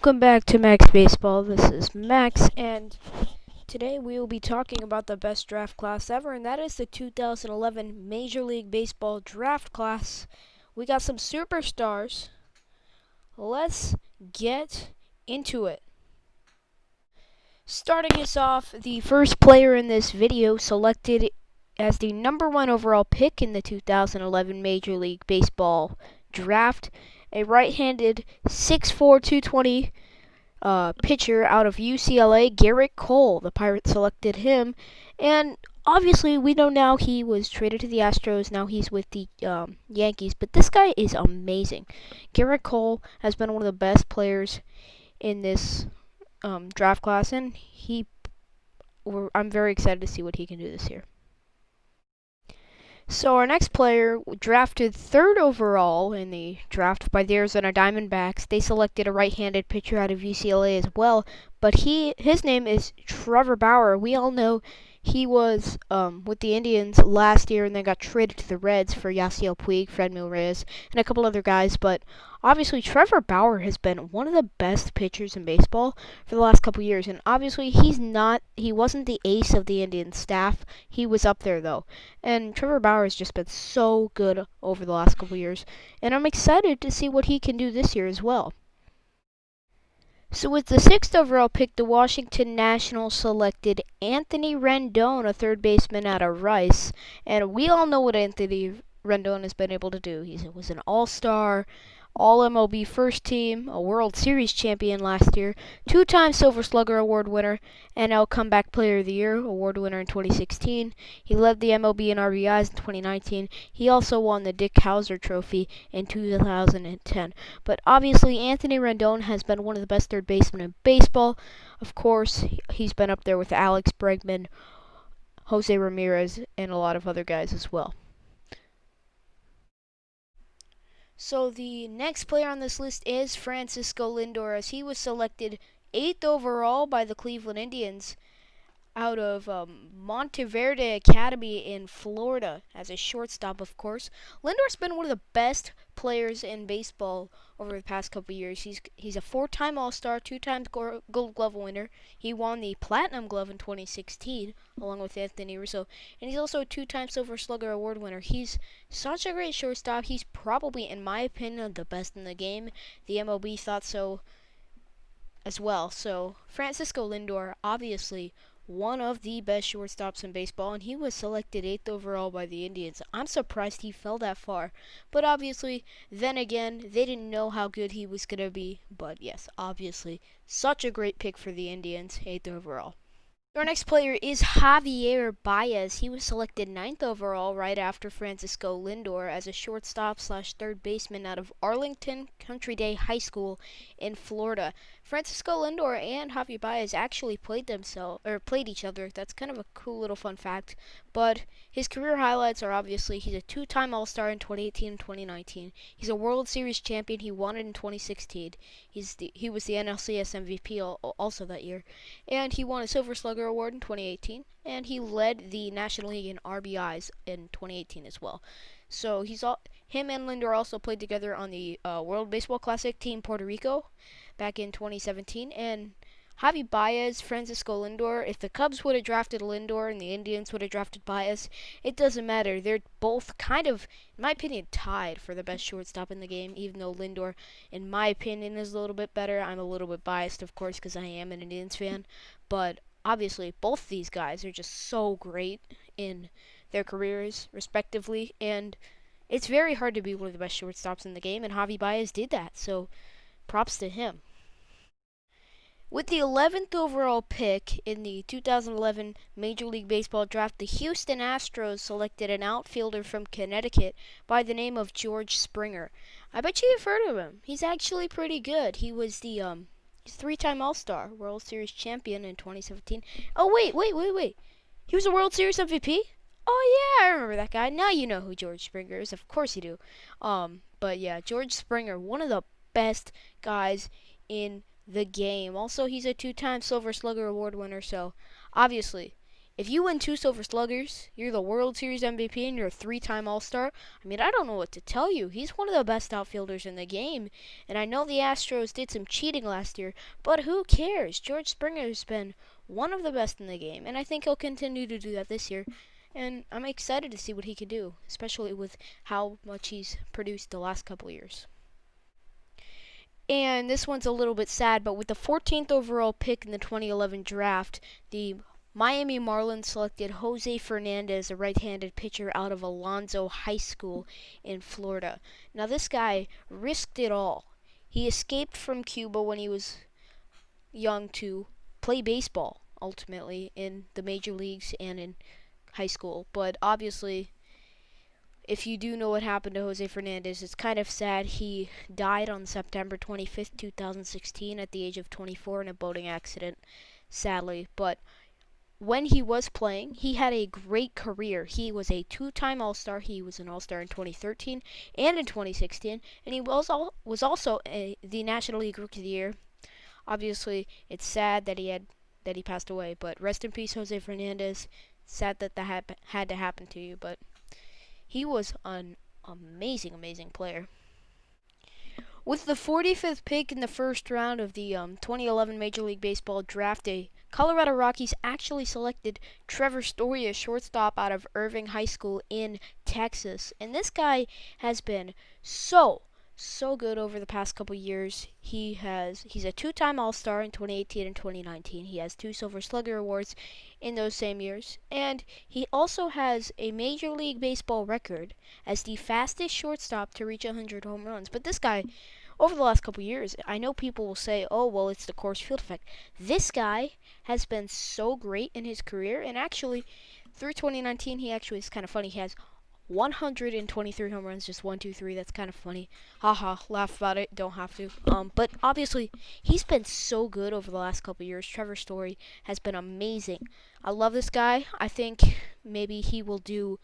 Welcome back to Max Baseball. This is Max, and today we will be talking about the best draft class ever, and that is the 2011 Major League Baseball draft class. We got some superstars. Let's get into it. Starting us off, the first player in this video selected as the number 1 overall pick in the 2011 Major League Baseball draft, a right-handed 6'4", 220 pitcher out of UCLA, Garrett Cole. The Pirates selected him, and obviously we know now he was traded to the Astros. Now he's with the Yankees, but this guy is amazing. Garrett Cole has been one of the best players in this draft class, and I'm very excited to see what he can do this year. So our next player, drafted 3rd overall in the draft by the Arizona Diamondbacks. They selected a right-handed pitcher out of UCLA as well, but his name is Trevor Bauer. We all know he was with the Indians last year and then got traded to the Reds for Yasiel Puig, Franmil Reyes, and a couple other guys. But obviously Trevor Bauer has been one of the best pitchers in baseball for the last couple years. And obviously he wasn't the ace of the Indian staff. He was up there though. And Trevor Bauer has just been so good over the last couple years. And I'm excited to see what he can do this year as well. So with the 6th overall pick, the Washington Nationals selected Anthony Rendon, a third baseman out of Rice. And we all know what Anthony Rendon has been able to do. He was an all-star, all-MLB first team, a World Series champion last year, 2-time Silver Slugger Award winner, NL Comeback Player of the Year award winner in 2016. He led the MLB in RBIs in 2019. He also won the Dick Howser Trophy in 2010. But obviously, Anthony Rendon has been one of the best third basemen in baseball. Of course, he's been up there with Alex Bregman, Jose Ramirez, and a lot of other guys as well. So the next player on this list is Francisco Lindor, as he was selected 8th overall by the Cleveland Indians out of Monteverde Academy in Florida as a shortstop, of course. Lindor's been one of the best players in baseball over the past couple years. He's a 4-time All-Star, 2-time Gold Glove winner. He won the Platinum Glove in 2016 along with Anthony Rizzo, and he's also a 2-time Silver Slugger Award winner. He's such a great shortstop. He's probably, in my opinion, the best in the game. The MLB thought so as well. So Francisco Lindor, obviously one of the best shortstops in baseball, and he was selected 8th overall by the Indians. I'm surprised he fell that far, but obviously, then again, they didn't know how good he was going to be. But yes, obviously, such a great pick for the Indians, 8th overall. Our next player is Javier Baez. He was selected 9th overall right after Francisco Lindor as a shortstop / third baseman out of Arlington Country Day High School in Florida. Francisco Lindor and Javier Baez actually played each other. That's kind of a cool little fun fact. But his career highlights are obviously he's a 2-time All-Star in 2018 and 2019. He's a World Series champion. He won it in 2016. He was the NLCS MVP also that year, and he won a Silver Slugger Award in 2018, and he led the National League in RBIs in 2018 as well. So him and Lindor also played together on the World Baseball Classic Team Puerto Rico back in 2017. And Javi Baez, Francisco Lindor, if the Cubs would have drafted Lindor and the Indians would have drafted Baez, it doesn't matter. They're both kind of, in my opinion, tied for the best shortstop in the game, even though Lindor, in my opinion, is a little bit better. I'm a little bit biased, of course, because I am an Indians fan, but obviously, both these guys are just so great in their careers, respectively, and it's very hard to be one of the best shortstops in the game, and Javi Baez did that, so props to him. With the 11th overall pick in the 2011 Major League Baseball draft, the Houston Astros selected an outfielder from Connecticut by the name of George Springer. I bet you've heard of him. He's actually pretty good. He was the He's 3-time All-Star, World Series champion in 2017. Oh, wait. He was a World Series MVP? Oh, yeah, I remember that guy. Now you know who George Springer is. Of course you do. But yeah, George Springer, one of the best guys in the game. Also, he's a 2-time Silver Slugger Award winner, so obviously, if you win 2 Silver Sluggers, you're the World Series MVP, and you're a 3-time All-Star, I mean, I don't know what to tell you. He's one of the best outfielders in the game. And I know the Astros did some cheating last year, but who cares? George Springer has been one of the best in the game, and I think he'll continue to do that this year. And I'm excited to see what he can do, especially with how much he's produced the last couple years. And this one's a little bit sad, but with the 14th overall pick in the 2011 draft, the Miami Marlins selected Jose Fernandez, a right-handed pitcher out of Alonzo High School in Florida. Now, this guy risked it all. He escaped from Cuba when he was young to play baseball, ultimately, in the major leagues and in high school. But obviously, if you do know what happened to Jose Fernandez, it's kind of sad. He died on September 25th, 2016 at the age of 24 in a boating accident, sadly. But when he was playing, he had a great career. He was a 2-time All-Star. He was an All-Star in 2013 and in 2016, and he was also the National League Rookie of the Year. Obviously, it's sad that he passed away, but rest in peace, Jose Fernandez. Sad that had to happen to you, but he was an amazing, amazing player. With the 45th pick in the first round of the 2011 Major League Baseball draft, the Colorado Rockies actually selected Trevor Story, a shortstop out of Irving High School in Texas. And this guy has been so good over the past couple years. He's a 2-time All-Star in 2018 and 2019. He has 2 Silver Slugger awards in those same years, and he also has a Major League Baseball record as the fastest shortstop to reach 100 home runs. But this guy, over the last couple years, I know people will say, oh, well, it's the Coors Field effect. This guy has been so great in his career, and actually, through 2019, it's kind of funny, he has 123 home runs, just 1, 2, 3. That's kind of funny. Haha, laugh about it. Don't have to. But obviously, he's been so good over the last couple years. Trevor Story has been amazing. I love this guy. I think maybe he'll do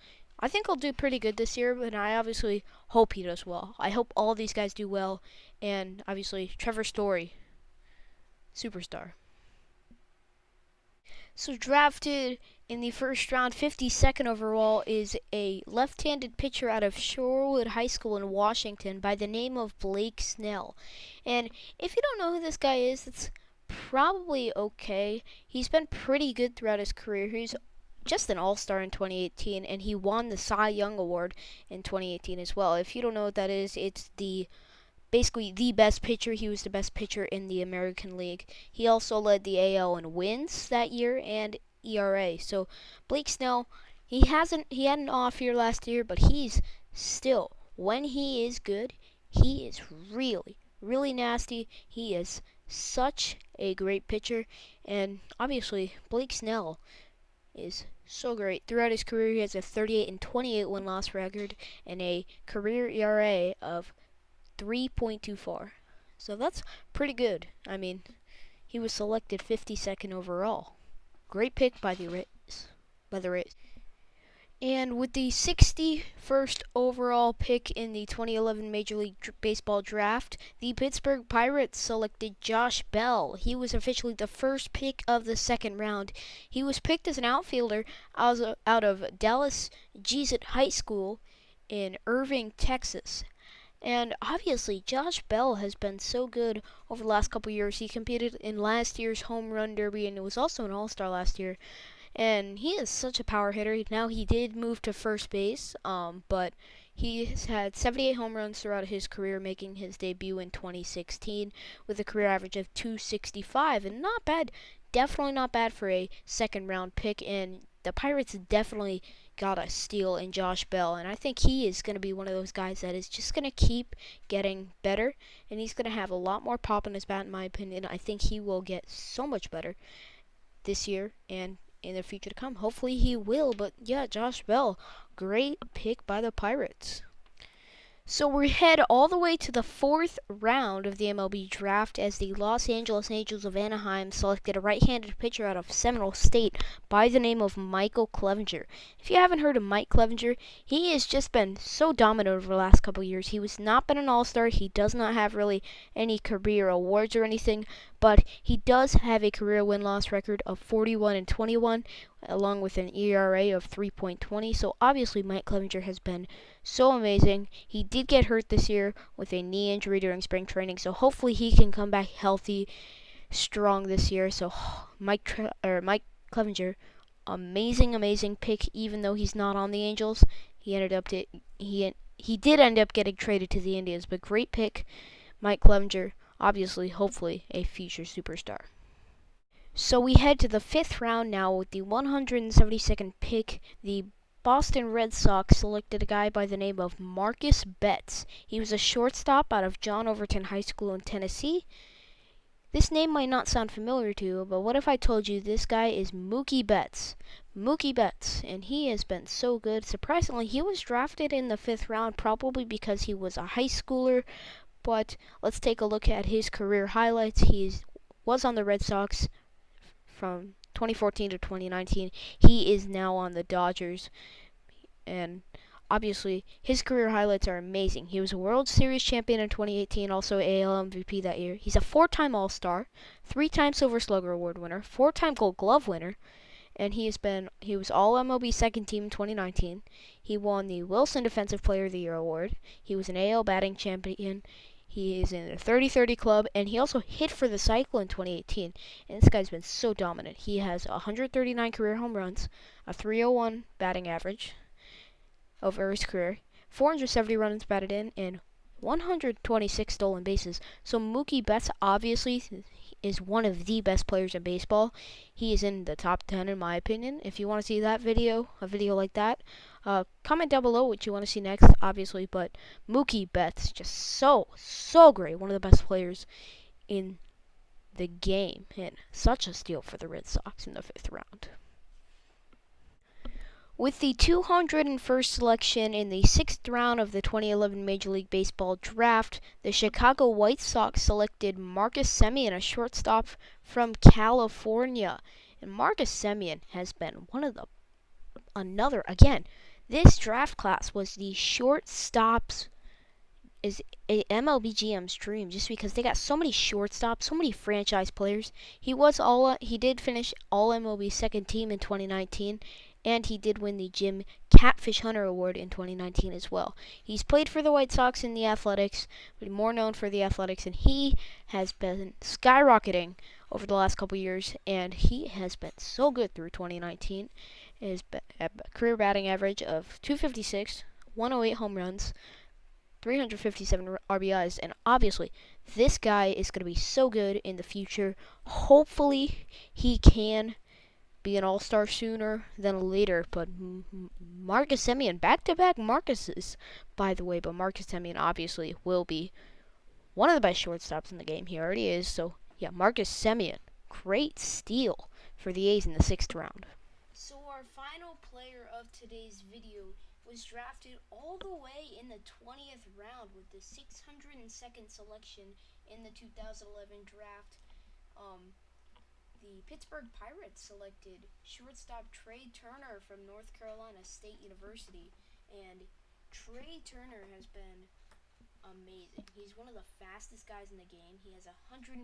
pretty good this year, but I obviously hope he does well. I hope all these guys do well, and obviously, Trevor Story, superstar. So drafted in the first round, 52nd overall, is a left-handed pitcher out of Shorewood High School in Washington by the name of Blake Snell. And if you don't know who this guy is, it's probably okay. He's been pretty good throughout his career. He's just an All-Star in 2018, and he won the Cy Young Award in 2018 as well. If you don't know what that is, it's basically the best pitcher. He was the best pitcher in the American League. He also led the AL in wins that year and ERA. So Blake Snell, he had an off year last year, but he's still, when he is good, he is really, really nasty. He is such a great pitcher, and obviously Blake Snell is so great. Throughout his career, he has a 38-28 win-loss record and a career ERA of 3.24. So that's pretty good. I mean, he was selected 52nd overall. Great pick by the Rays. And with the 61st overall pick in the 2011 Major League Baseball draft, the Pittsburgh Pirates selected Josh Bell. He was officially the first pick of the second round. He was picked as an outfielder out of Dallas Jesuit High School in Irving, Texas. And obviously, Josh Bell has been so good over the last couple years. He competed in last year's Home Run Derby and was also an All-Star last year. And he is such a power hitter. Now, he did move to first base, but he has had 78 home runs throughout his career, making his debut in 2016 with a career average of 265. And not bad. Definitely not bad for a second-round pick. And the Pirates definitely got a steal in Josh Bell, and I think he is going to be one of those guys that is just going to keep getting better, and he's going to have a lot more pop in his bat, in my opinion. I think he will get so much better this year and in the future to come. Hopefully he will, but yeah, Josh Bell, great pick by the Pirates. So we head all the way to the 4th round of the MLB draft as the Los Angeles Angels of Anaheim selected a right-handed pitcher out of Seminole State by the name of Michael Clevenger. If you haven't heard of Mike Clevenger, he has just been so dominant over the last couple of years. He was not been an All-Star. He does not have really any career awards or anything, but he does have a career win-loss record of 41-21, along with an ERA of 3.20. So obviously Mike Clevenger has been so amazing. He did get hurt this year with a knee injury during spring training, so hopefully he can come back healthy, strong this year. So Mike Clevenger, amazing pick. Even though he's not on the Angels, he did end up getting traded to the Indians, but great pick, Mike Clevenger. Obviously, hopefully, a future superstar. So we head to the 5th round now with the 172nd pick. The Boston Red Sox selected a guy by the name of Marcus Betts. He was a shortstop out of John Overton High School in Tennessee. This name might not sound familiar to you, but what if I told you this guy is Mookie Betts? Mookie Betts, and he has been so good. Surprisingly, he was drafted in the 5th round probably because he was a high schooler, but let's take a look at his career highlights. He was on the Red Sox from 2014 to 2019. He is now on the Dodgers, and obviously, his career highlights are amazing. He was a World Series champion in 2018, also AL MVP that year. He's a 4-time All-Star, 3-time Silver Slugger Award winner, 4-time Gold Glove winner, and he was All MLB second team in 2019. He won the Wilson Defensive Player of the Year award. He was an AL batting champion. He is in the 30-30 club, and he also hit for the cycle in 2018. And this guy's been so dominant. He has 139 career home runs, a 301 batting average over his career, 470 runs batted in, and 126 stolen bases. So Mookie Betts obviously is one of the best players in baseball. He is in the top 10 in my opinion. If you want to see that video, a video like that, comment down below what you want to see next, obviously. But Mookie Betts, just so great. One of the best players in the game, and such a steal for the Red Sox in the 5th round. With the 201st selection in the 6th round of the 2011 Major League Baseball draft, the Chicago White Sox selected Marcus Semien, a shortstop from California. And Marcus Semien has been this draft class was the shortstops is a MLB GM's dream, just because they got so many shortstops, so many franchise players. He did finish All MLB second team in 2019. And he did win the Jim Catfish Hunter Award in 2019 as well. He's played for the White Sox and the Athletics, but more known for the Athletics, and he has been skyrocketing over the last couple years, and he has been so good through 2019. His career batting average of 256, 108 home runs, 357 RBIs, and obviously this guy is going to be so good in the future. Hopefully he can be an all-star sooner than later, but Marcus Semien, back-to-back Marcuses, by the way, but Marcus Semien obviously will be one of the best shortstops in the game. He already is, so yeah, Marcus Semien, great steal for the A's in the 6th round. So our final player of today's video was drafted all the way in the 20th round with the 602nd selection in the 2011 draft. The Pittsburgh Pirates selected shortstop Trey Turner from North Carolina State University, and Trey Turner has been amazing. He's one of the fastest guys in the game. He has 159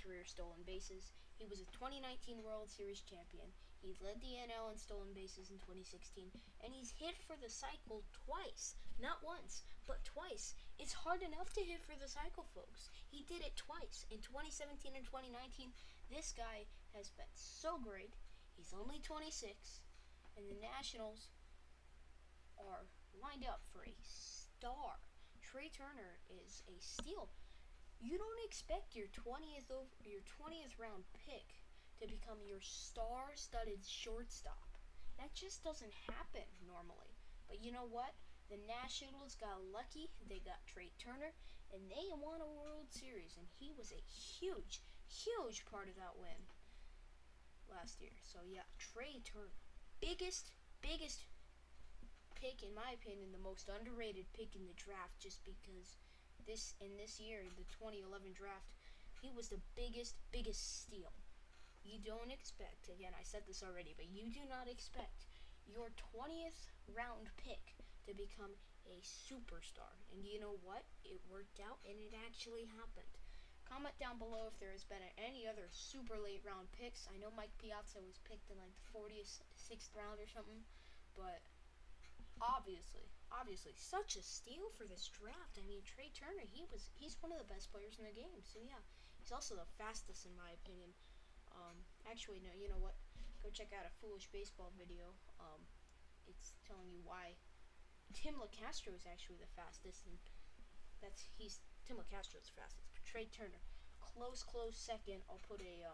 career stolen bases. He was a 2019 World Series champion. He led the NL in stolen bases in 2016, and he's hit for the cycle twice. Not once, but twice. It's hard enough to hit for the cycle, folks. He did it twice, in 2017 and 2019. This guy has been so great. He's only 26, and the Nationals are lined up for a star. Trey Turner is a steal. You don't expect your 20th round pick to become your star-studded shortstop. That just doesn't happen normally. But you know what? The Nationals got lucky. They got Trey Turner, and they won a World Series, and he was a huge part of that win last year. So yeah, Trey Turner, biggest pick in my opinion, the most underrated pick in the draft, just because this year, the 2011 draft, he was the biggest steal. You don't expect, again, I said this already, but you do not expect your 20th round pick to become a superstar. And you know what? It worked out, and it actually happened. Comment down below if there has been any other super late round picks. I know Mike Piazza was picked in like the 46th round or something, but obviously, such a steal for this draft. I mean, Trey Turner, he's one of the best players in the game. So yeah, he's also the fastest in my opinion. Actually, no, you know what? Go check out a Foolish Baseball video. It's telling you why Tim LaCastro is actually the fastest, and Tim LaCastro's fastest. But Trey Turner, close second. I'll put a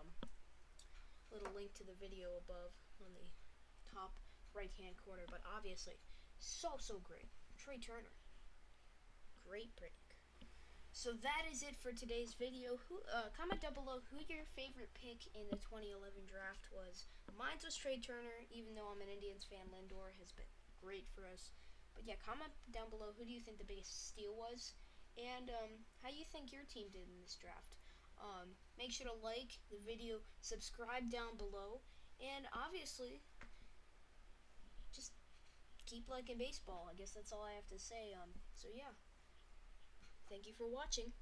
little link to the video above on the top right-hand corner. But obviously, so great. Trey Turner, great pick. So that is it for today's video. Comment down below who your favorite pick in the 2011 draft was. Mine was Trey Turner, even though I'm an Indians fan. Lindor has been great for us. But yeah, comment down below who do you think the biggest steal was, and how you think your team did in this draft. Make sure to like the video, subscribe down below, and obviously, just keep liking baseball. I guess that's all I have to say. So yeah, thank you for watching.